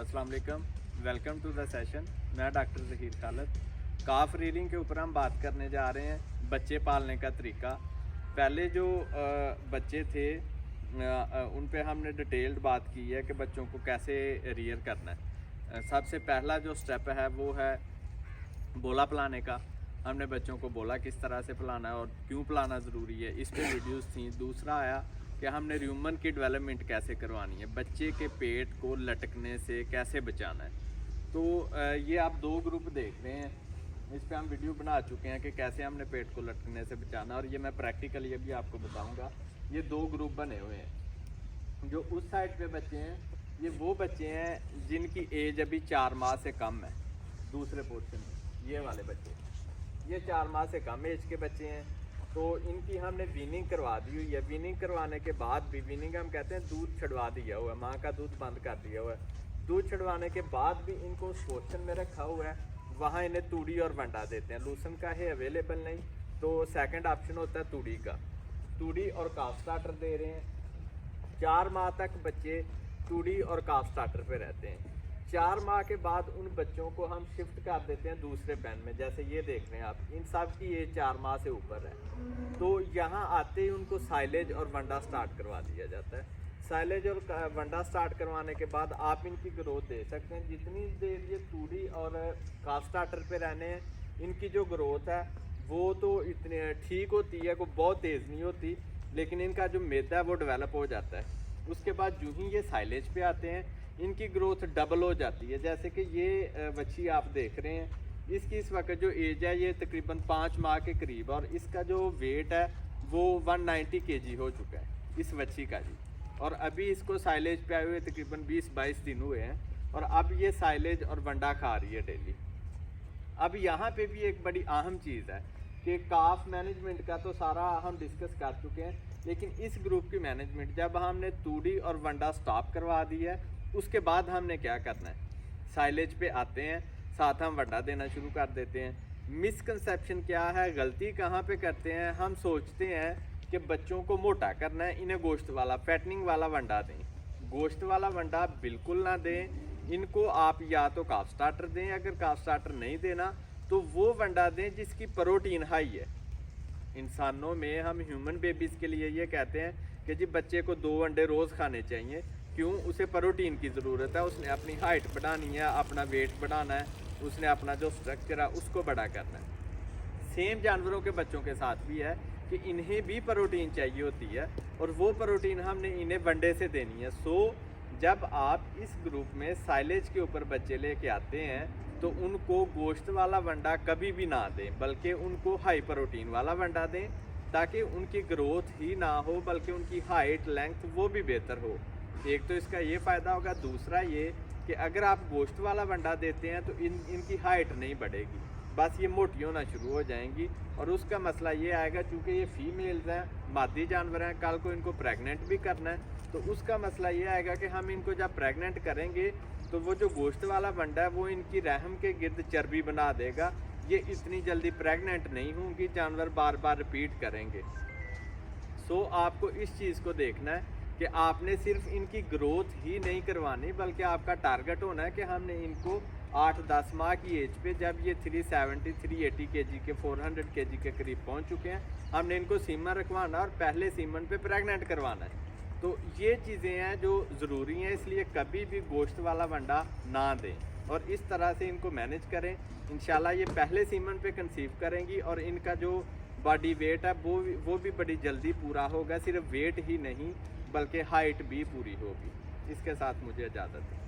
अस्सलाम वालेकुम, welcome to the session. मैं डॉक्टर ज़हीर खालिद। काफ रीडिंग के ऊपर हम बात करने जा रहे हैं बच्चे पालने का तरीका। पहले जो बच्चे थे उन पे हमने डिटेल्ड बात की है कि बच्चों को कैसे रियर करना है। सबसे पहला जो स्टेप है वो है बोला पिलाने का। हमने बच्चों को बोला किस तरह से पिलाना है और क्यों पिलाना ज़रूरी है, इस पे वीडियोस थी। दूसरा आया कि हमने र्यूमन की डेवलपमेंट कैसे करवानी है, बच्चे के पेट को लटकने से कैसे बचाना है। तो ये आप दो ग्रुप देख रहे हैं, इस पे हम वीडियो बना चुके हैं कि कैसे हमने पेट को लटकने से बचाना, और ये मैं प्रैक्टिकली अभी आपको बताऊंगा। ये दो ग्रुप बने हुए हैं। जो उस साइड पे बच्चे हैं, ये वो बच्चे हैं जिनकी एज अभी 4 माह से कम है। दूसरे पोर्शन में ये वाले बच्चे, ये 4 माह से कम एज के बच्चे हैं। तो इनकी हमने वीनिंग करवा दी हुई है। वीनिंग करवाने के बाद भी, वीनिंग हम कहते हैं दूध छड़वा दिया हुआ है, माँ का दूध बंद कर दिया हुआ है। दूध छड़वाने के बाद भी इनको पोर्शन में रखा हुआ है, वहाँ इन्हें तूड़ी और वंडा देते हैं। लूसन का है अवेलेबल नहीं, तो सेकंड ऑप्शन होता है तूड़ी का। तूड़ी और काफ स्टार्टर दे रहे हैं। 4 माह तक बच्चे तूड़ी और काफ स्टार्टर पे रहते हैं। 4 माह के बाद उन बच्चों को हम शिफ्ट कर देते हैं दूसरे पेन में। जैसे ये देख रहे हैं आप, इन सब की एज 4 माह से ऊपर है। तो यहाँ आते ही उनको साइलेज और वंडा स्टार्ट करवा दिया जाता है। साइलेज और वंडा स्टार्ट करवाने के बाद आप इनकी ग्रोथ दे सकते हैं। जितनी देर ये तूड़ी और काफ स्टार्टर पे रहने हैं, इनकी जो ग्रोथ है वो तो इतनी ठीक होती है, कोई बहुत तेज़ नहीं होती, लेकिन इनका जो मैदा है वो डेवलप हो जाता है। उसके बाद जो ही ये साइलेज पे आते हैं, इनकी ग्रोथ डबल हो जाती है। जैसे कि ये बच्ची आप देख रहे हैं, इसकी इस वक्त जो एज है ये तकरीबन 5 माह के करीब, और इसका जो वेट है वो 190 kg हो चुका है इस बच्ची का जी। और अभी इसको साइलेज पे आए हुए तकरीबन 20-22 दिन हुए हैं, और अब ये साइलेज और वंडा खा रही है डेली। अब यहाँ पे भी एक बड़ी अहम चीज़ है कि काफ मैनेजमेंट का तो सारा हम डिस्कस कर चुके हैं, लेकिन इस ग्रुप की मैनेजमेंट जब हमने तूड़ी और वंडा स्टॉप करवा दी है, उसके बाद हमने क्या करना है, साइलेज पे आते हैं, साथ हम वंडा देना शुरू कर देते हैं। मिसकंसेप्शन क्या है, गलती कहाँ पे करते हैं, हम सोचते हैं कि बच्चों को मोटा करना है, इन्हें गोश्त वाला फैटनिंग वाला वंडा दें। गोश्त वाला वंडा बिल्कुल ना दें। इनको आप या तो काफ स्टार्टर दें, अगर काफ स्टार्टर नहीं देना तो वो वंडा दें जिसकी प्रोटीन हाई है। इंसानों में हम ह्यूमन बेबीज़ के लिए ये कहते हैं कि जी बच्चे को 2 अंडे रोज़ खाने चाहिए। क्यों? उसे प्रोटीन की ज़रूरत है, उसने अपनी हाइट बढ़ानी है, अपना वेट बढ़ाना है, उसने अपना जो स्ट्रक्चर है उसको बड़ा करना है। सेम जानवरों के बच्चों के साथ भी है कि इन्हें भी प्रोटीन चाहिए होती है, और वो प्रोटीन हमने इन्हें वंडे से देनी है। सो जब आप इस ग्रुप में साइलेज के ऊपर बच्चे लेके आते हैं तो उनको गोश्त वाला वंडा कभी भी ना दें, बल्कि उनको हाई प्रोटीन वाला वंडा दें, ताकि उनकी ग्रोथ ही ना हो बल्कि उनकी हाइट लेंथ वो भी बेहतर हो। एक तो इसका ये फ़ायदा होगा, दूसरा ये कि अगर आप गोश्त वाला वंडा देते हैं तो इनकी हाइट नहीं बढ़ेगी, बस ये मोटी होना शुरू हो जाएंगी। और उसका मसला ये आएगा, चूँकि ये फीमेल्स हैं, मादी जानवर हैं, कल को इनको प्रेग्नेंट भी करना है, तो उसका मसला ये आएगा कि हम इनको जब प्रेग्नेंट करेंगे तो वो जो गोश्त वाला वंडा है वो इनकी रहम के गिर्द चर्बी बना देगा। ये इतनी जल्दी प्रेग्नेंट नहीं होंगी, जानवर बार बार रिपीट करेंगे। सो आपको इस चीज़ को देखना है कि आपने सिर्फ इनकी ग्रोथ ही नहीं करवानी, बल्कि आपका टारगेट होना है कि हमने इनको 8-10 माह की एज पे, जब ये 370-380 kg के 400 kg के करीब पहुंच चुके हैं, हमने इनको सीमन रखवाना और पहले सीमन पे प्रेग्नेंट करवाना है। तो ये चीज़ें हैं जो ज़रूरी हैं, इसलिए कभी भी गोश्त वाला वंडा ना दें और इस तरह से इनको मैनेज करें। इंशाल्लाह ये पहले सीमन पे कंसीव करेंगी और इनका जो बॉडी वेट है वो भी बड़ी जल्दी पूरा होगा। सिर्फ वेट ही नहीं बल्कि हाइट भी पूरी होगी। इसके साथ मुझे इजाज़त है।